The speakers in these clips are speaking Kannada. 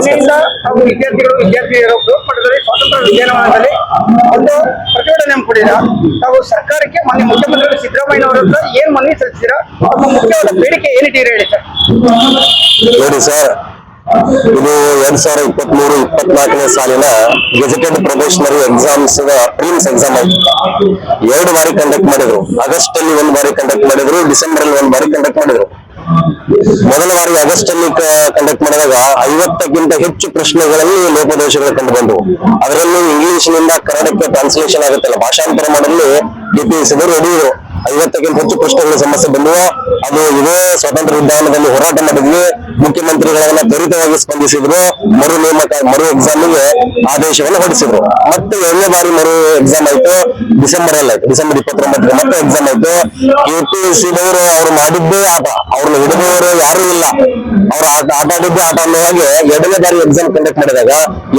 ನಿನ್ನೆಯಿಂದ ತಾವು ವಿದ್ಯಾರ್ಥಿಗಳು ಬೃಹತ್ ಮಟ್ಟದಲ್ಲಿ ಸ್ವಾತಂತ್ರ್ಯ ಉದ್ಯಾನವನದಲ್ಲಿ ಒಂದು ಪ್ರತಿಭಟನೆ ಹಮ್ಮಿಕೊಂಡಿದ್ದೀರಾ. ತಾವು ಸರ್ಕಾರಕ್ಕೆ ಮಾನ್ಯ ಮುಖ್ಯಮಂತ್ರಿಗಳು ಸಿದ್ದರಾಮಯ್ಯ ಅವರ ಹತ್ರ ಏನ್ ಮನವಿ ಸಲ್ಲಿಸಿದ್ದೀರಾ? ತಮ್ಮ ಮುಖ್ಯವಾದ ಬೇಡಿಕೆ ಏನಿದ್ದೀರಾ ಹೇಳಿ ಸರ್. ನೋಡಿ ಸರ್, ಇದು 2023-24 ಸಾಲಿನ gazetted probationary exams prelims exam ಆಯ್ತು. 2 ಬಾರಿ ಕಂಡಕ್ಟ್ ಮಾಡಿದ್ರು. ಆಗಸ್ಟ್ ಅಲ್ಲಿ 1 ಬಾರಿ ಕಂಡಕ್ಟ್ ಮಾಡಿದ್ರು, ಡಿಸೆಂಬರ್ ಅಲ್ಲಿ 1 ಬಾರಿ ಕಂಡಕ್ಟ್ ಮಾಡಿದ್ರು. ಮೊದಲ ಬಾರಿ ಆಗಸ್ಟ್ ಅಲ್ಲಿ ಕಂಡಕ್ಟ್ ಮಾಡಿದಾಗ 50ಕ್ಕಿಂತ ಹೆಚ್ಚು ಪ್ರಶ್ನೆಗಳಲ್ಲಿ ಲೋಪದೋಷಗಳು ಕಂಡು ಬಂದವು. ಅದರಲ್ಲೂ ಇಂಗ್ಲಿಷ್ ನಿಂದ ಕನ್ನಡಕ್ಕೆ ಟ್ರಾನ್ಸ್ಲೇಷನ್ ಆಗುತ್ತಲ್ಲ, ಭಾಷಾಂತರ ಮಾಡಲು ಡಿಪಿಎಸ್ಸಿದವರು ರೆಡಿರು. 50ಕ್ಕಿಂತ ಹೆಚ್ಚು ಪ್ರಶ್ನೆಗಳ ಸಮಸ್ಯೆ ಬಂದವು. ಅದು ಇದೇ ಸ್ವಾತಂತ್ರ್ಯ ಉದ್ಯಾನದಲ್ಲಿ ಹೋರಾಟ ಮಾಡಿದ್ವಿ. ಮುಖ್ಯಮಂತ್ರಿಗಳನ್ನ ತ್ವರಿತವಾಗಿ ಸ್ಪಂದಿಸಿದ್ರು. ಮರು ನೇಮಕ ಮರು ಎಕ್ಸಾಮಿಗೆ ಆದೇಶವನ್ನು ಹೊರಡಿಸಿದ್ರು. ಮತ್ತೆ 2ನೇ ಬಾರಿ ಮರು ಎಕ್ಸಾಮ್ ಆಯ್ತು, ಡಿಸೆಂಬರ್ ಅಲ್ಲಿ ಆಯ್ತು. ಡಿಸೆಂಬರ್ 29ಕ್ಕೆ ಮತ್ತೆ ಎಕ್ಸಾಮ್ ಆಯ್ತು. ಕೆಪಿಎಸ್ಸಿದವರು ಅವ್ರು ಮಾಡಿದ್ದೇ ಆಟ, ಅವ್ರನ್ನ ಹಿಡಿದವರು ಯಾರು ಇಲ್ಲ. ಅವ್ರ ಆಟ ಆಡಿದ್ದೇ ಆಟ ಅನ್ನುವಾಗೆ 2ನೇ ಬಾರಿ ಎಕ್ಸಾಮ್ ಕಂಡಕ್ಟ್ ಮಾಡಿದಾಗ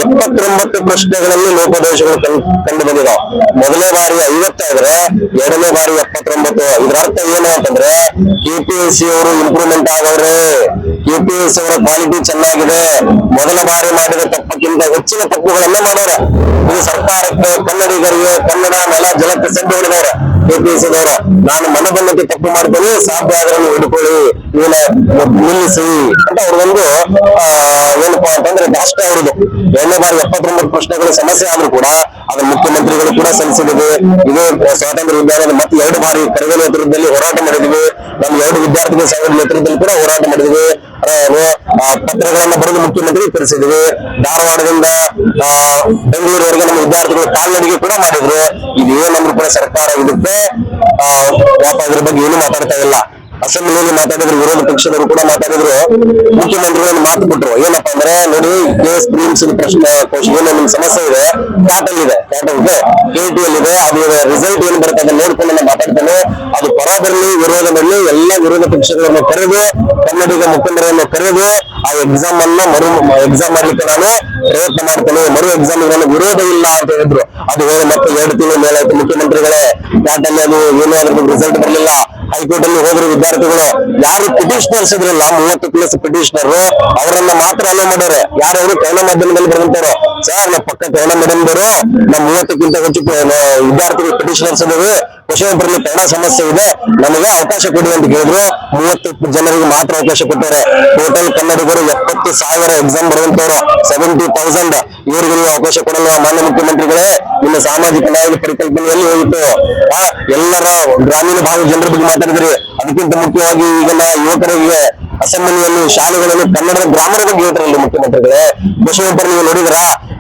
79 ಪ್ರಶ್ನೆಗಳಲ್ಲಿ ಲೋಪದೋಷಗಳು ಕಂಡು ಬಂದಿದಾವ. ಮೊದಲನೇ ಬಾರಿ 50 ಆದ್ರೆ 2ನೇ ಬಾರಿ 79. ಇದರ ಅರ್ಥ ಏನು ಅಂತಂದ್ರೆ ಕೆಪಿಎಸ್ಸಿ ಅವರು ಇಂಪ್ರೂವ್ಮೆಂಟ್ ಆಗವ್ರೆ. ಕೆಪಿಎಸ್ಸಿ ಅವರ ಕ್ವಾಲಿಟಿ ಚೆನ್ನಾಗಿದೆ. ಮೊದಲ ಬಾರಿ ಮಾಡಿದ ತಪ್ಪಕ್ಕಿಂತ ಹೆಚ್ಚಿನ ತಪ್ಪುಗಳನ್ನ ಮಾಡೋರೆ. ಇದು ಸರ್ಕಾರಕ್ಕೆ, ಕನ್ನಡಿಗರಿಗೆ, ಕನ್ನಡ ನೆಲ ಜಲಕ್ಕೆ ಸಡ್ಡು ಹೊಡೆದವ್ರೆ ಕೆಪಿಎಸ್ಸಿ ದವರು. ನಾನು ಮನಬಲ್ಲಕ್ಕೆ ತಪ್ಪು ಮಾಡ್ತೇನೆ, ಸಾಧ್ಯ ಆದ್ರೆ ಹಿಡ್ಕೊಳ್ಳಿ, ಇವನ ನಿಲ್ಲಿಸಿ ಅಂತ ಅವ್ರದೊಂದು ಏನಪ್ಪಾ ಅಂತಂದ್ರೆ ರಾಷ್ಟ್ರ ಅವ್ರದ್ದು. 2ನೇ ಬಾರಿ 79 ಪ್ರಶ್ನೆಗಳ ಸಮಸ್ಯೆ ಆದ್ರೂ ಕೂಡ ಅದನ್ನ ಮುಖ್ಯಮಂತ್ರಿಗಳು ಕೂಡ ಸಲ್ಲಿಸಿದ್ವಿ. ಇದೇ ಸ್ವಾತಂತ್ರ್ಯ ಉದ್ಯಾನದ ಮತ್ತೆ 2 ಬಾರಿ ಕರಗ ನೇತೃತ್ವದಲ್ಲಿ ಹೋರಾಟ ಮಾಡಿದ್ವಿ. ನಮ್ಮ 2 ವಿದ್ಯಾರ್ಥಿಗಳ ಸಂಘದ ನೇತೃತ್ವದಲ್ಲಿ ಕೂಡ ಹೋರಾಟ ಮಾಡಿದ್ವಿ. ಪತ್ರಗಳನ್ನ ಬರೆದು ಮುಖ್ಯಮಂತ್ರಿ ತಿಳಿಸಿದ್ವಿ. ಧಾರವಾಡದಿಂದ ಬೆಂಗಳೂರುವರೆಗೆ ನಮ್ಮ ವಿದ್ಯಾರ್ಥಿಗಳು ಕಾಲ್ನಡಿಗೆ ಕೂಡ ಮಾಡಿದ್ರು. ಇದೇನಂದ್ರೂ ಕೂಡ ಸರ್ಕಾರ ಇದಕ್ಕೆ ಇದ್ರ ಬಗ್ಗೆ ಏನು ಮಾತಾಡ್ತಾ ಇಲ್ಲ. ಅಸೆಂಬ್ಲಿಯಲ್ಲಿ ಮಾತಾಡಿದ್ರು, ವಿರೋಧ ಪಕ್ಷದವರು ಕೂಡ ಮಾತಾಡಿದ್ರು. ಮುಖ್ಯಮಂತ್ರಿಗಳನ್ನು ಮಾತು ಕೊಟ್ಟರು. ಏನಪ್ಪಾ ಅಂದ್ರೆ, ನೋಡಿ ಕೇಸ್ ಪ್ರಿಲಿಮ್ಸ್ ಪ್ರಶ್ನೆ ಏನು ನಿಮ್ ಸಮಸ್ಯೆ ಇದೆ, ಕ್ಯಾಟಲ್ ಇದೆ, KT ಇದೆ, ಅದು ರಿಸಲ್ಟ್ ಏನ್ ಬರುತ್ತೆ ಅದನ್ನ ನೋಡ್ಕೊಂಡು ನಾನು ಮಾತಾಡ್ತೇನೆ. ಅದು ಪರ ಬರಲಿ ವಿರೋಧ ಬರಲಿ, ಎಲ್ಲ ವಿರೋಧ ಪಕ್ಷಗಳನ್ನು ಕರೆದು ಕನ್ನಡಿಗ ಮುಖಂಡರನ್ನು ಕರೆದು ಆ ಎಕ್ಸಾಮ್ ಅನ್ನ ಎಕ್ಸಾಮ್ ಮಾಡ್ಲಿಕ್ಕೆ ನಾನು ಪ್ರಯತ್ನ ಮಾಡ್ತೇನೆ. ಮರು ಎಕ್ಸಾಮ್ ನನಗೆ ವಿರೋಧ ಇಲ್ಲ ಅಂತ ಹೇಳಿದ್ರು. ಅದು ಹೇಳಿ ಮತ್ತೆ 2 ತಿಂಗಳ ಮೇಲಾಯ್ತು. ಮುಖ್ಯಮಂತ್ರಿಗಳೇ ಕ್ಯಾಟಲ್ ಅದು ಏನೋ ಅದ್ರ ರಿಸಲ್ಟ್ ಬರಲಿಲ್ಲ. ಹೈಕೋರ್ಟ್ ಅಲ್ಲಿ ಹೋದ್ರು ವಿದ್ಯಾರ್ಥಿಗಳು. ಯಾರು ಪಿಟಿಷನರ್ಸ್ ಇದ್ರಲ್ಲ, 30+ ಪಿಟಿಷನರ್, ಅವರನ್ನ ಮಾತ್ರ ಅಲೋ ಮಾಡ್ಯಾರೆ. ಯಾರವರು ಕನ್ನಡ ಮಾಧ್ಯಮದಲ್ಲಿ ಬರೆದಂತಾರೋ, ಸರ್ ನಮ್ಮ ಪಕ್ಕ ಕನ್ನಡ ಮಾಧ್ಯಮದವರು, ನಮ್ಮ 30ಕ್ಕಿಂತ ಹೆಚ್ಚು ವಿದ್ಯಾರ್ಥಿಗಳು ಪಿಟಿಷನರ್ಸ್ ಇದಾವೆ, ಕ್ವಶನ್ ಪೇಪರ್ಲಿ ಕನ್ನಡ ಸಮಸ್ಯೆ ಇದೆ, ನಮಗೆ ಅವಕಾಶ ಕೊಡಿ ಅಂತ ಕೇಳಿದ್ರು. 30 ಜನರಿಗೆ ಮಾತ್ರ ಅವಕಾಶ ಕೊಟ್ಟಾರೆ. ಟೋಟಲ್ ಕನ್ನಡಿಗರು 70,000 ಎಕ್ಸಾಮ್ ಬರುವಂತವ್ರು, 70,000. ಇವರಿಗೆ ನೀವು ಅವಕಾಶ ಕೊಡಲ್ಲ ಮಾನ್ಯ ಮುಖ್ಯಮಂತ್ರಿಗಳೇ. ನಿಮ್ಮ ಸಾಮಾಜಿಕ ನ್ಯಾಯದ ಪರಿಕಲ್ಪನೆಯಲ್ಲಿ ಹೋಗಿತ್ತು. ಎಲ್ಲರ ಗ್ರಾಮೀಣ ಭಾಗದ ಜನರ ಬಗ್ಗೆ ಮಾತಾಡಿದ್ರಿ. ಅದಕ್ಕಿಂತ ಮುಖ್ಯವಾಗಿ ಈಗ ಯುವಕರಿಗೆ ಅಸೆಂಬ್ಲಿಯಲ್ಲಿ, ಶಾಲೆಗಳಲ್ಲಿ ಕನ್ನಡದ ಗ್ರಾಮರ ಬಗ್ಗೆ ಹೇಳ್ತಾರಲ್ಲ ಮುಖ್ಯಮಂತ್ರಿಗಳೇ. ಕ್ವಶನ್ ಪೇಪರ್ ನೀವು ನೋಡಿದ್ರ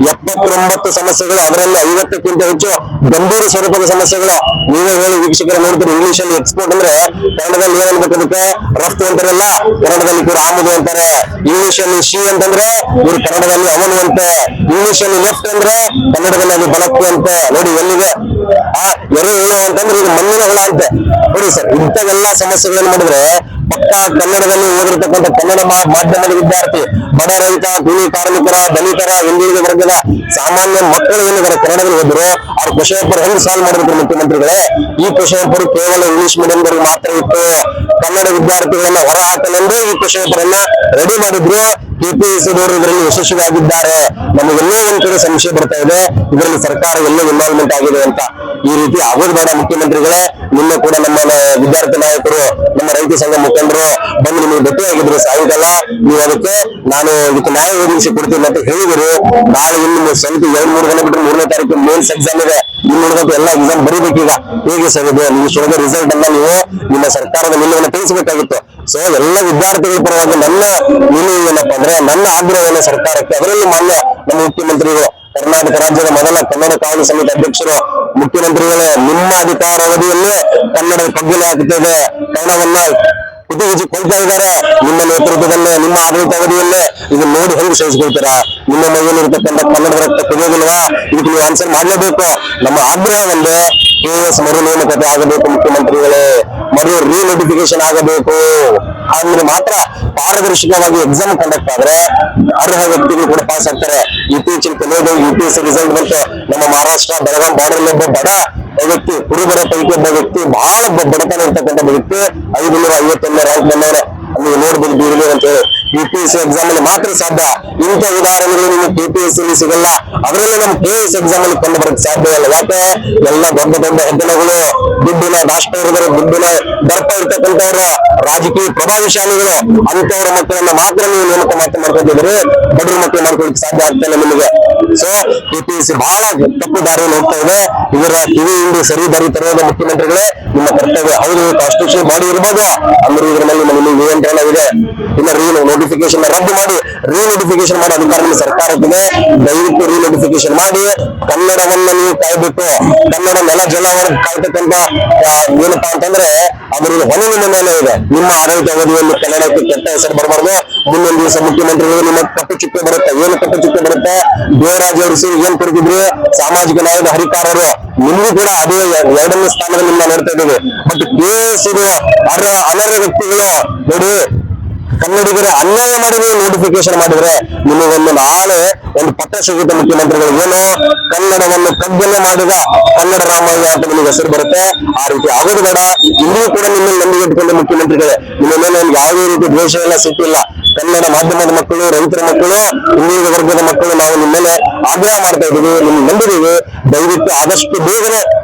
79 ಸಮಸ್ಯೆಗಳು, ಅದರಲ್ಲಿ 50ಕ್ಕಿಂತ ಹೆಚ್ಚು ಗಂಭೀರ ಸ್ವರೂಪದ ಸಮಸ್ಯೆಗಳು. ನೀವೇ ಹೇಳಿ ವೀಕ್ಷಕರ ನೋಡ್ತೀರಿ. ಇಂಗ್ಲಿಷ್ ಅಲ್ಲಿ ಎಕ್ಸ್ಪೋರ್ಟ್ ಅಂದ್ರೆ ಕನ್ನಡದಲ್ಲಿ ಏನನ್ಬೇಕು, ಅದಕ್ಕೆ ರಫ್ತು ಅಂತಾರಲ್ಲ, ಕನ್ನಡದಲ್ಲಿ ಕೂಡ ಆಮದು ಅಂತಾರೆ. ಇಂಗ್ಲಿಷ್ ಅಲ್ಲಿ ಶಿ ಅಂತಂದ್ರೆ ಇವ್ರು ಕನ್ನಡದಲ್ಲಿ ಅವನು ಅಂತೆ. ಇಂಗ್ಲಿಷ್ ಅಲ್ಲಿ ಲೆಫ್ಟ್ ಅಂದ್ರೆ ಕನ್ನಡದಲ್ಲಿ ಅದು ಬಲಕ್ಕೆ ಅಂತೆ. ನೋಡಿ ಎಲ್ಲಿಗೆ ಎರೆಹುಳು ಅಂತಂದ್ರೆ ಇದು ಮಣ್ಣಿನ ಹುಳ ಅಂತೆ. ನೋಡಿ ಸರ್, ಇಂಥವೆಲ್ಲ ಸಮಸ್ಯೆಗಳನ್ನು ಮಾಡಿದ್ರೆ ಪಕ್ಕ ಕನ್ನಡದಲ್ಲಿ ಓದಿರ್ತಕ್ಕಂಥ ಕನ್ನಡ ಮಾಧ್ಯಮದ ವಿದ್ಯಾರ್ಥಿ, ಬಡ ರೈತ, ಕೂಲಿ ಕಾರ್ಮಿಕರ, ದಲಿತರ, ಹಿಂದುಳಿದ ವರ್ಗದ ಸಾಮಾನ್ಯ ಮಕ್ಕಳು ಏನಿದ್ದಾರೆ ಕನ್ನಡದಲ್ಲಿ ಓದಿದ್ರು, ಅವ್ರ ಕ್ವಶನ್ ಪೇಪರ್ ಹೆಂಗ್ ಸಾಲ್ವ್ ಮಾಡಿದ್ರು ಮುಖ್ಯಮಂತ್ರಿಗಳೇ? ಈ ಕ್ವಶನ್ ಪೇಪರ್ ಕೇವಲ ಇಂಗ್ಲಿಷ್ ಮೀಡಿಯಂದವ್ರಿಗೆ ಮಾತ್ರ ಇತ್ತು. ಕನ್ನಡ ವಿದ್ಯಾರ್ಥಿಗಳನ್ನ ಹೊರ ಹಾಕಲೆಂದು ಈ ಕ್ವಶನ್ ಪೇಪರ್ ಅನ್ನ ರೆಡಿ ಮಾಡಿದ್ರು. ಕೆಪಿಎಸ್ಸಿದವರು ಇದರಲ್ಲಿ ಯಶಸ್ವಿಯಾಗಿದ್ದಾರೆ. ನಮಗೆಲ್ಲೋ ಒಂದ್ ಕಡೆ ಸಂಶಯ ಬರ್ತಾ ಇದೆ, ಇದರಲ್ಲಿ ಸರ್ಕಾರ ಎಲ್ಲೋ ಇನ್ವಾಲ್ವ್ಮೆಂಟ್ ಆಗಿದೆ ಅಂತ. ಈ ರೀತಿ ಆಗೋದು ಬೇಡ ಮುಖ್ಯಮಂತ್ರಿಗಳೇ. ನಿನ್ನೆ ಕೂಡ ನಮ್ಮ ವಿದ್ಯಾರ್ಥಿ ನಾಯಕರು, ನಮ್ಮ ರೈತ ಸಂಘ ಮುಖಂಡರು ಬಂದು ನಿಮಗೆ ಭೇಟಿಯಾಗಿದ್ರು ಸಾಯಂಕಾಲ. ನೀವು ಅದಕ್ಕೆ ನಾನು ಇದಕ್ಕೆ ನ್ಯಾಯ ಒದಗಿಸಿ ಕೊಡ್ತೀನಿ ಅಂತ ಹೇಳಿದ್ರು. ನಾಳೆ ಇನ್ನು ಸ್ವಲ್ಪ 2-3 ದಿನ ಬಿಟ್ಟರೆ 3ನೇ ತಾರೀಕು ಮೇನ್ಸ್ ಎಕ್ಸಾಮ್ ಇದೆ. ಇನ್ನುಳಿದಂತೆ ಎಲ್ಲ ಎಕ್ಸಾಮ್ ಬರೀಬೇಕೀಗ. ಹೇಗೆ ಸರ್ ಇದು? ನೀವು ಶೋಧ ರಿಸಲ್ಟ್ ಅನ್ನ ನೀವು ನಿಮ್ಮ ಸರ್ಕಾರದ ನಿಲುವನ್ನು ತಿಳಿಸಬೇಕಾಗಿತ್ತು. ಸೊ ಎಲ್ಲ ವಿದ್ಯಾರ್ಥಿಗಳ ಪರವಾಗಿ ನನ್ನ ನಿಲುವು ಏನಪ್ಪಾ ಅಂದ್ರೆ, ನನ್ನ ಆಗ್ರಹವನ್ನು ಸರ್ಕಾರಕ್ಕೆ, ಅದರಲ್ಲಿ ಮಾನ್ಯ ನಮ್ಮ ಮುಖ್ಯಮಂತ್ರಿಗಳು, ಕರ್ನಾಟಕ ರಾಜ್ಯದ ಮೊದಲ ಕನ್ನಡ ಕಾವಲು ಸಮಿತಿ ಅಧ್ಯಕ್ಷರು, ಮುಖ್ಯಮಂತ್ರಿಗಳೇ, ನಿಮ್ಮ ಅಧಿಕಾರಾವಧಿಯಲ್ಲೇ ಕನ್ನಡ ಕಗ್ಗಲೆ ಹಾಕ್ತದೆ, ಕನ್ನಡವನ್ನ ಕುದಿಗಿಸಿಕೊಳ್ತಾ ಇದ್ದಾರೆ. ನಿಮ್ಮ ನೇತೃತ್ವದಲ್ಲೇ, ನಿಮ್ಮ ಆಡಳಿತಾವಧಿಯಲ್ಲೇ ಇದನ್ನ ನೋಡಿ ಹೆಂಗ್ ಸಹಿಸಿಕೊಳ್ತೀರಾ? ನಿಮ್ಮ ಮೈಯಲ್ಲಿರ್ತಕ್ಕಂಥ ಕನ್ನಡ ರಕ್ತ ಕುದಿಯೋದಿಲ್ವಾ? ಇದಕ್ಕೆ ನೀವು ಆನ್ಸರ್ ಮಾಡಲೇಬೇಕು. ನಮ್ಮ ಆಗ್ರಹ ಒಂದೇ, KS ಮರು ನೇಮಕತೆ ಆಗಬೇಕು ಮುಖ್ಯಮಂತ್ರಿಗಳೇ, ಮರು ರೀನೋಟಿಫಿಕೇಶನ್ ಆಗಬೇಕು. ಅಂದ್ರೆ ಮಾತ್ರ ಪಾರದರ್ಶಕವಾಗಿ ಎಕ್ಸಾಮ್ ಕಂಡಕ್ಟ್ ಆದ್ರೆ ಅರ್ಹ ವ್ಯಕ್ತಿಗಳು ಕೂಡ ಪಾಸ್ ಆಗ್ತಾರೆ. ಇತ್ತೀಚಿನ ಕೆಲವು UPSC ರಿಸಲ್ಟ್ ಬಂತು. ನಮ್ಮ ಮಹಾರಾಷ್ಟ್ರ ಬೆಳಗಾಂ ಬಾರ್ಡರ್ ಒಬ್ಬ ಬಡ ವ್ಯಕ್ತಿ, ಕುರುಬರ ಪೈಕಿ ಒಬ್ಬ ವ್ಯಕ್ತಿ, ಬಹಳ ಬಡತನ ಇರ್ತಕ್ಕಂಥ ವ್ಯಕ್ತಿ 551ನೇ ರ್ಯಾಂಕ್ ಬಂದವರೆ. ಅಲ್ಲಿ ನೋಡ್ಬೋದು ಬೀರ್ಲಿ ಅಂತ ಹೇಳಿ. UPSC ಎಕ್ಸಾಮ್ ಅಲ್ಲಿ ಮಾತ್ರ ಸಾಧ್ಯ. ಇಂಥ ಉದಾಹರಣೆಗಳು ನಿಮಗೆ KPSC ಅಲ್ಲಿ ಸಿಗಲ್ಲ, ಅದರಲ್ಲಿ ನಮ್ಮ KS ಎಕ್ಸಾಮ್ ಅಲ್ಲಿ ಕಂಡು ಬರಕ್ಕೆ ಸಾಧ್ಯ ಇಲ್ಲ. ಯಾಕೆ? ಎಲ್ಲ ದೊಡ್ಡ ದೊಡ್ಡ ಹೆಗ್ಗಣಗಳು, ದುಡ್ಡಿನ ರಾಷ್ಟ್ರೀಯರು, ದುಡ್ಡಿನ ದರ್ಪ ಇರ್ತಕ್ಕಂಥವ್ರ ರಾಜಕೀಯ ಪ್ರಭಾವಶಾಲಿಗಳು, ಅಂತವರ ಮಕ್ಕಳನ್ನ ಮಾತ್ರ ನೀವು ನೇಮಕ ಮಾಡ್ಕೊಂಡಿದ್ರೆ ಬಡವ್ರ ಮಕ್ಕಳು ಮಾಡ್ಕೊಳ್ಳಿಕ್ಕೆ ಸಾಧ್ಯ ಆಗ್ತಾ ಇಲ್ಲ ನಿಮಗೆ. ಸೊ KPSC ಬಹಳ ತಪ್ಪು ದಾರಿಯಲ್ಲಿ ಹೋಗ್ತಾ ಇದೆ. ಇದರ ಕಿವಿ ಹಿಂಡಿ ಸರಿ ದಾರಿ ತರುವುದು ಮುಖ್ಯಮಂತ್ರಿಗಳೇ ನಿಮ್ಮ ಕರ್ತವ್ಯ. ಹೌದು, ಕಾನ್ಸ್ಟಿಟ್ಯೂಷನ್ ಬಾಡಿ ಇರ್ಬೋದು, ಅಂದ್ರೆ ಇದ್ರ ಮೇಲೆ ನಿಮಗೆ ನಿಯಂತ್ರಣ ಇದೆ. ಇನ್ನು ನೋಟಿಫಿಕೇಶನ್ ರದ್ದು ಮಾಡಿ ರೀನೋಟಿಫಿಕೇಶನ್ ಮಾಡೋ ಅಧಿಕಾರ ನಿಮ್ಮ ಸರ್ಕಾರಕ್ಕಿದೆ. ದಯವಿಟ್ಟು ರೀನೋಟಿಫಿಕೇಶನ್ ಮಾಡಿ ಕನ್ನಡವನ್ನ ನೀವು ಕಾಯ್ಬೇಕು. ಕನ್ನಡ ನೆಲ ಜಲವನ್ನ ಕಾಯ್ತಕ್ಕಂತ ಏನಪ್ಪಾ ಅಂತಂದ್ರೆ ಅದ್ರ ಹೊಣೆ ನಿಮ್ಮ ಮೇಲೆ ಇದೆ. ನಿಮ್ಮ ಆಡಳಿತ ಅವಧಿಯಲ್ಲಿ ಕನ್ನಡಕ್ಕೆ ಕೆಟ್ಟ ಹೆಸರು ಬರಬಾರ್ದು. ಮುಂದೊಂದು ದಿವಸ ಮುಖ್ಯಮಂತ್ರಿಗಳು ನಿಮ್ಮ ಕಪ್ಪು ಚುಕ್ಕೆ ಬರುತ್ತೆ. ಏನು ಕಪ್ಪು ಚುಕ್ಕೆ ಬರುತ್ತೆ? ದೇವರಾಜ ಅರಸು ಏನ್ ಕೊಡ್ತಿದ್ರು ಸಾಮಾಜಿಕ ನ್ಯಾಯದ ಹರಿಕಾರರು, ನಿಮಗೂ ಕೂಡ ಅದೇ 2ನೇ ಸ್ಥಾನದಲ್ಲಿ ನಿಮ್ಮ ನೋಡ್ತಾ ಇದ್ದೀವಿ. ಬಟ್ KS ಅನರ್ಹ ವ್ಯಕ್ತಿಗಳು ನೋಡಿ, ಕನ್ನಡಿಗರ ಅನ್ಯಾಯ ಮಾಡಿ ನೀವು ನೋಟಿಫಿಕೇಶನ್ ಮಾಡಿದ್ರೆ ನಿಮಗೊಂದು ನಾಳೆ ಒಂದು ಪತ್ರ ಸಿಗುತ್ತೆ ಮುಖ್ಯಮಂತ್ರಿಗಳು. ಏನು? ಕನ್ನಡವನ್ನು ಕಗ್ಗಲೆ ಮಾಡಿದ ಕನ್ನಡ ರಾಮಯ್ಯ ಅಂತ ನಿಮಗೆ ಹೆಸರು ಬರುತ್ತೆ. ಆ ರೀತಿ ಆಗೋದು ಬೇಡ. ಇಲ್ಲಿಯೂ ಕೂಡ ನಿಮ್ಮಲ್ಲಿ ನಂಬಿಕೆ ಇಟ್ಕೊಂಡ ಮುಖ್ಯಮಂತ್ರಿಗಳೇ, ನಿಮ್ಮ ಮೇಲೆ ಒಂದು ಯಾವುದೇ ರೀತಿ ದ್ವೇಷ ಇಲ್ಲ, ಸಿಟ್ಟಿಲ್ಲ. ಕನ್ನಡ ಮಾಧ್ಯಮದ ಮಕ್ಕಳು, ರೈತರ ಮಕ್ಕಳು, ಹಿಂದುಳಿದ ವರ್ಗದ ಮಕ್ಕಳು ನಾವು ನಿಮ್ಮ ಮೇಲೆ ಆಗ್ರಹ ಮಾಡ್ತಾ ಇದ್ದೀವಿ, ನಿಮ್ಗೆ ನಂಬಿದೀವಿ. ದಯವಿಟ್ಟು ಆದಷ್ಟು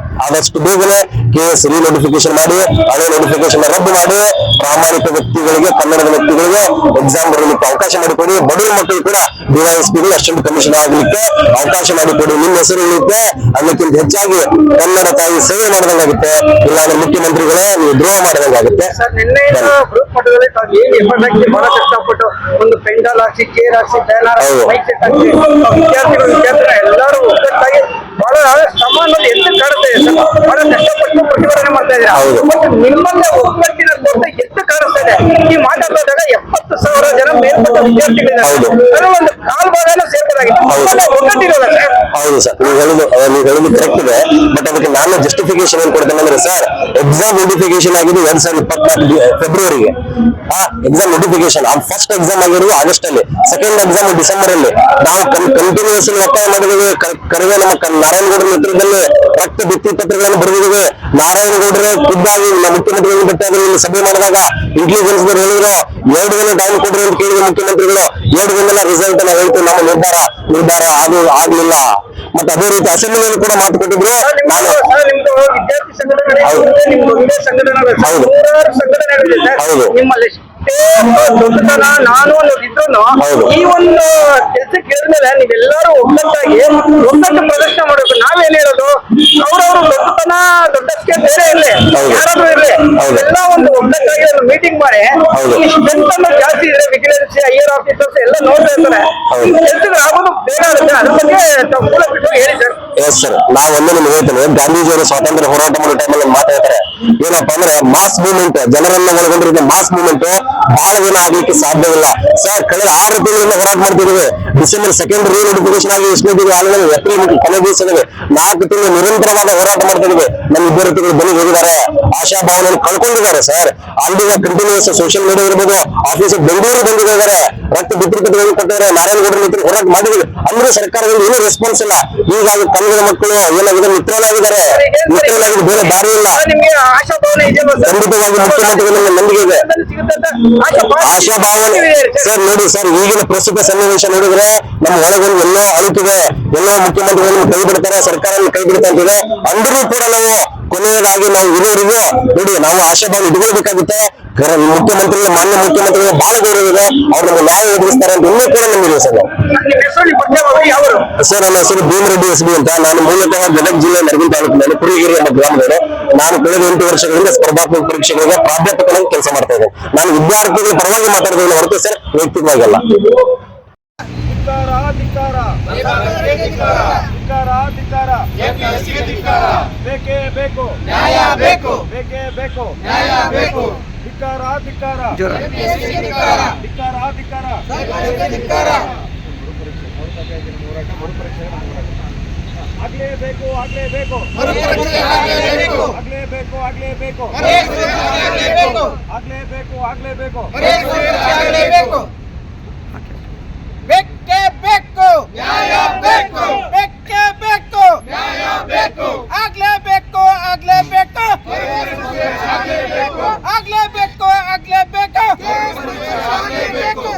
ಬೇಗನೆ KS ರೀನೋಟಿಫಿಕೇಶನ್ ಮಾಡಿ, ಹಳೆ ನೋಟಿಫಿಕೇಶನ್ ರದ್ದು ಮಾಡಿ, ಪ್ರಾಮಾಣಿಕ ವ್ಯಕ್ತಿಗಳಿಗೆ, ಕನ್ನಡದ ವ್ಯಕ್ತಿಗಳಿಗೆ ಎಕ್ಸಾಮ್ ಬರಲಿಕ್ಕೆ ಅವಕಾಶ ಮಾಡಿಕೊಡಿ. ಬಡವರ ಮಕ್ಕಳು ಕೂಡ DYSPಗಳು ಅಸಿಸ್ಟೆಂಟ್ ಕಮಿಷನರ್ ಆಗಲಿಕ್ಕೆ ಅವಕಾಶ ಮಾಡಿಕೊಡಿ. ನಿಮ್ಮ ಹೆಸರು ಇರುತ್ತೆ, ಅದಕ್ಕಿಂತ ಹೆಚ್ಚಾಗಿ ಕನ್ನಡ ತಾಯಿ ಸೇವೆ ಮಾಡಿದಂಗಾಗುತ್ತೆ. ಇಲ್ಲಾಂದ್ರೆ ಮುಖ್ಯಮಂತ್ರಿಗಳೇ ನೀವು ದ್ರೋಹ ಮಾಡಿದಂಗಾಗುತ್ತೆ. ಸರ್, ನಿನ್ನೆ ಗ್ರೂಪ್ ಮಟ್ಟದಲ್ಲಿ ತಾವು ಏನ್ ಎಫರ್ಟ್ ಹಾಕಿ ಬಹಳ ಕಷ್ಟಪಟ್ಟು ಒಂದು ಪೆಂಡಲ್ ಹಾಕಿ, ಚೇರ್ ಹಾಕಿ, ಬ್ಯಾನರ್ ಹಾಕಿ, ಮೈಕ್ ಸೆಟ್ ಹಾಕಿ ವಿದ್ಯಾರ್ಥಿಗಳು ಎಲ್ಲರೂ ಒಗ್ಗಟ್ಟಾಗಿ ಬಹಳ ಶ್ರಮ ಅನ್ನೋದು ಎಷ್ಟು ಕಾಡುತ್ತೆ ಸರ್. ಬಹಳ ಕಷ್ಟಪಟ್ಟು ಪ್ರತಿಭಟನೆ ಮಾಡ್ತಾ ಇದ್ದಾರೆ. ಮತ್ತು ನಿಮ್ಮನ್ನ ಒಗ್ಗಟ್ಟಿನ ಕೊರತೆ ಎಷ್ಟು ಕಾಣಿಸ್ತಾ ಇದೆ. ಈ ಮಾತಾಡಿದಾಗ 70,000 ಜನ ಮೇಲ್ಪಟ್ಟ ವಿದ್ಯಾರ್ಥಿಗಳಿದ್ದಾರೆ. ಅದು ಒಂದು ಕಾಲ್ ಭಾಗನ ಸೇರ್ಬೋದಾಗಿತ್ತು. ಒಗ್ಗಟ್ಟಿರೋಲ್ಲ ಸರ್. ಹೌದು ಸರ್, ನೀವು ಹೇಳುದು ಕರೆಕ್ಟ್ ಇದೆ. ಬಟ್ ಅದಕ್ಕೆ ನಾನು ಜಸ್ಟಿಫಿಕೇಶನ್ ಏನ್ ಕೊಡ್ತೇನೆ ಅಂದ್ರೆ, ಸರ್ ಎಕ್ಸಾಮ್ ನೋಟಿಫಿಕೇಶನ್ ಆಗಿದೆ 2024 ಫೆಬ್ರವರಿಗೆ. ಎಕ್ಸಾಮ್ ನೋಟಿಫಿಕೇಶನ್ ಫಸ್ಟ್ ಎಕ್ಸಾಮ್ ಆಗಿರೋದು ಆಗಸ್ಟ್ ಅಲ್ಲಿ, ಸೆಕೆಂಡ್ ಎಕ್ಸಾಮ್ ಡಿಸೆಂಬರ್ ಅಲ್ಲಿ. ನಾವು ಕಂಟಿನ್ಯೂಸ್ ಒತ್ತಾಯ ಮಾಡಿದ್ದೇವೆ. ಕರೆದ ನಮ್ಮ ನಾರಾಯಣಗೌಡರ ನೇತೃತ್ವದಲ್ಲಿ ರಕ್ತ ಭಿತ್ತಿ ಪತ್ರಗಳನ್ನು ಬರೆದಿದ್ದೇವೆ. ನಾರಾಯಣಗೌಡರೇ ಖುದ್ದಾಗಿ ಮುಖ್ಯಮಂತ್ರಿಗಳು ಭೇಟಿಯಾಗಿ ಇಲ್ಲಿ ಸಭೆ ಮಾಡಿದಾಗ ಇಂಟೆಲಿಜೆನ್ಸ್ ಹೇಳಿದ್ರು 2 ದಿನ ಟೈಮ್ ಕೊಡ್ರಿ ಅಂತ ಕೇಳಿದ ಮುಖ್ಯಮಂತ್ರಿಗಳು. 2 ದಿನ ರಿಸಲ್ಟ್ ನಾವು ಹೇಳ್ತೀವಿ, ನಮ್ಮ ನಿರ್ಧಾರ ಆಗ್ಲಿಲ್ಲ. ಮತ್ತೆ ಅದೇ ರೀತಿ ಅಸೆಂಬ್ಲಿಯಲ್ಲಿ ಕೂಡ ಮಾತು ಕೊಟ್ಟಿದ್ರು. ನಿಮ್ದು ವಿದ್ಯಾರ್ಥಿ ಸಂಘಟನೆ, ನಿಮ್ದು ಒಂದೇ ಸಂಘಟನೆ, ಸಂಘಟನೆಗಳಿದೆ ನಿಮ್ಮಲ್ಲಿ ದೊಡ್ಡತನ ನಾನು ಅನ್ನೋದಿದ್ರು ಈ ಒಂದು ಕೆಲಸ ಕೇಳಿದ್ಮೇಲೆ ನೀವೆಲ್ಲರೂ ಒಗ್ಗಟ್ಟಾಗಿ ಒಗ್ಗಟ್ಟು ಪ್ರದರ್ಶನ ಮಾಡಬೇಕು. ನಾವೇನ್ ಹೇಳೋದು, ಅವ್ರವ್ರು ದೊಡ್ಡತನ ದೊಡ್ಡಕ್ಕೆ ಬೇರೆ ಇರ್ಲಿ, ಯಾರಾದ್ರೂ ಇರ್ಲಿ, ಎಲ್ಲ ಒಂದು ಒಗ್ಗಟ್ಟಾಗಿ ಒಂದು ಮೀಟಿಂಗ್ ಮಾಡಿ ಈ ಸ್ಟ್ರೆಂತ್ ಅನ್ನು ಜಾಸ್ತಿ ಇದ್ರೆ ವಿಜಿಲೆನ್ಸ್, IR ಆಫೀಸರ್ಸ್ ಎಲ್ಲ ನೋಡ್ತಾ ಇರ್ತಾರೆ. ಕೆಲಸಗಳು ಆಗೋದು ಬೇಗ ಆಗುತ್ತೆ. ಅದ್ರ ಬಗ್ಗೆ ತಾವು ಮೂಲ ಬಿಟ್ಟು ಹೇಳಿ ಸರ್. ಎಸ್ ಸರ್, ನಾವೊಂದು ನಿಮ್ಗೆ ಹೇಳ್ತೇನೆ, ಗಾಂಧೀಜಿಯವರು ಸ್ವಾತಂತ್ರ್ಯ ಹೋರಾಟ ಮಾಡೋ ಟೈಮಲ್ಲಿ ಮಾತಾಡ್ತಾರೆ. ಏನಪ್ಪಾ ಅಂದ್ರೆ ಮಾಸ್ ಮೂವ್ಮೆಂಟ್, ಜನರನ್ನ ಒಳಗೊಂಡಿರುವ ಮಾಸ್ ಮೂವ್ಮೆಂಟ್ ಬಹಳ ದಿನ ಆಗ್ಲಿಕ್ಕೆ ಸಾಧ್ಯವಿಲ್ಲ ಸರ್. ಕಳೆದ 6 ತಿಂಗಳಿಂದ ಹೋರಾಟ ಮಾಡ್ತಿದ್ದೇವೆ. ಡಿಸೆಂಬರ್ 2 ರೀನೋಟಿಫಿಕೇಶನ್ ಆಗಿ ಎಷ್ಟೇ ಆಲ್ರೆಡಿ ಏಪ್ರಿಲ್ ಕೊನೆ ದಿವಸದಲ್ಲಿ 4 ತಿಂಗಳು ನಿರಂತರವಾದ ಹೋರಾಟ ಮಾಡ್ತಿದ್ದೇವೆ. ನಮ್ಮ ವಿದ್ಯಾರ್ಥಿಗಳು ಬಲಿ ಹೋಗಿದ್ದಾರೆ, ಆಶಾಭಾವನೆಯನ್ನು ಕಳ್ಕೊಂಡಿದ್ದಾರೆ ಸರ್. ಅಲ್ಲಿ ಕಂಟಿನ್ಯೂಸ್ ಸೋಷಿಯಲ್ ಮೀಡಿಯಾ ಇರ್ಬೋದು, ಆಫೀಸ್ ಬೆಂಗಳೂರು ಬಂದಿದ್ದಾರೆ, ರಕ್ತ ಬಿತ್ತರಿಕೆಗಳನ್ನು ಕೊಟ್ಟಿದ್ದಾರೆ, ನಾರಾಯಣಗೌಡರ ನೇತೃತ್ವ ಹೋರಾಟ ಮಾಡಿದ್ದೀವಿ. ಅಂದ್ರೆ ಸರ್ಕಾರದಲ್ಲಿ ಏನೂ ರೆಸ್ಪಾನ್ಸ್ ಇಲ್ಲ. ಹೀಗಾಗಿ ಕನ್ನಡದ ಮಕ್ಕಳು ಏನಾಗಿದೆ, ಮಿತ್ರರಾಗಿದ್ದಾರೆ. ಬೇರೆ ದಾರಿ ಇಲ್ಲ. ಖಂಡಿತವಾಗಿ ಮುಖ್ಯಮಂತ್ರಿಗಳ ನಂಬಿಕೆ ಇದೆ, ಆಶಾಭಾವನೆ ಸರ್. ನೋಡಿ ಸರ್, ಈಗಿನ ಪ್ರಸ್ತುತ ಸನ್ನಿವೇಶ ನೋಡಿದ್ರೆ ನಮ್ಮ ಒಳಗೊಂದು ಎಲ್ಲೋ ಅಳುಕಿದೆ, ಎಲ್ಲೋ ಮುಖ್ಯಮಂತ್ರಿಗಳನ್ನು ಕೈ ಬಿಡ್ತಾರೆ, ಸರ್ಕಾರವನ್ನು ಕೈ ಬಿಡ್ತಾ ಅಂತಿದೆ. ಅಂದ್ರೂ ಕೂಡ ನಾವು ಕೊನೆಯದಾಗಿ ನಾವು ಇರೋರಿಗೂ ನೋಡಿ ನಾವು ಆಶಾಭಾವನೆ ಇಟ್ಕೊಳ್ಬೇಕಾಗುತ್ತೆ. ಮುಖ್ಯಮಂತ್ರಿಗಳು, ಮಾನ್ಯ ಮುಖ್ಯಮಂತ್ರಿಗಳು ಬಹಳ ಗೌರವ ಇದೆ, ಅವ್ರು ನಮ್ಗೆ ನ್ಯಾಯ ಒದಗಿಸ್ತಾರೆ ಅಂತ ಇನ್ನೂ ಕೂಡ ನಂಬಿದೆ ಸರ್. ಸರ್, ನನ್ನ ಹೆಸರು ಭೀಮರೆಡ್ಡಿ SB ಅಂತ. ನಾನು ಮೂಲತಃ ಗದಗ ಜಿಲ್ಲೆ ನರಗುಂದ ತಾಲೂಕಿನಲ್ಲಿ ಕುರಿಗಿರಿ ಎಂಬ ಗ್ರಾಮದವರು. ನಾನು ಕಳೆದ 8 ವರ್ಷಗಳಿಂದ ಸ್ಪರ್ಧಾತ್ಮಕ ಪರೀಕ್ಷೆಗಳಿಗೆ ಪ್ರಾಧ್ಯಾಪಕನಾಗಿ ಕೆಲಸ ಮಾಡ್ತಾ ಇದ್ದೇನೆ. ನಾನು ವಿದ್ಯಾರ್ಥಿಗಳ ಪರವಾಗಿ ಮಾತಾಡೋದನ್ನು ಹೊರತು ಸರ್ ವೈಯಕ್ತಿಕವಾಗಿಲ್ಲ. ಬೇಕೇ ಬೇಕು ನ್ಯಾಯ, ಬೇಕು ಬೇಕೇ ಬೇಕು ನ್ಯಾಯ, ಬೇಕು ಧಿಕ್ಕಾರ, ಧಿಕ್ಕಾರ, ಧಿಕ್ಕಾರ. ಆಗ್ಲೇಬೇಕು, ಆಗ್ಲೇಬೇಕು, ಆಗ್ಲೇಬೇಕು, ಆಗ್ಲೇಬೇಕು, ಆಗ್ಲೇಬೇಕು, ಆಗ್ಲೇಬೇಕು. ಬೇಕೇ ಬೇಕು ನ್ಯಾಯ, ಬೇಕು ಬೇಕೇ ಬೇಕು ನ್ಯಾಯ, ಬೇಕು ಆಗ್ಲೇಬೇಕು, ಆಗ್ಲೇಬೇಕು, ಆಗ್ಲೇಬೇಕು, ಆಗ್ಲೇಬೇಕು, ಆಗ್ಲೇಬೇಕು.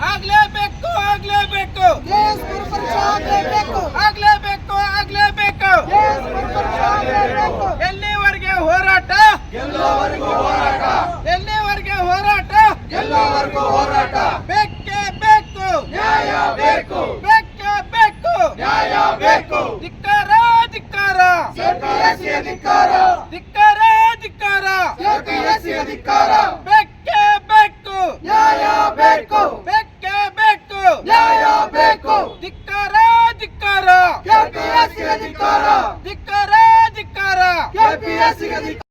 ಆಗ್ಲೇಬೇಕು ಆಗ್ಲೇಬೇಕು ಆಗ್ಲೇಬೇಕು ಆಗ್ಲೇಬೇಕು ಎಲ್ಲಿವರೆಗೆ ಹೋರಾಟ ಎಲ್ಲಿವರೆಗೆ ಹೋರಾಟ ಬೇಕೇ ಬೇಕು ಬೇಕೇ ಬೇಕು ಧಿಕ್ಕಾರ ಧಿಕ್ಕಾರ ಧಿಕ್ಕಾರ ಧಿಕ್ಕಾರ ಬೇಕೇ ಬೇಕು ಬೇಕೇ ಬೇಕು ಧಿಕ್ಕಾರ ಧಿಕ್ಕಾರ ಧಿಕ್ಕಾರ ಧಿಕ್ಕಾರ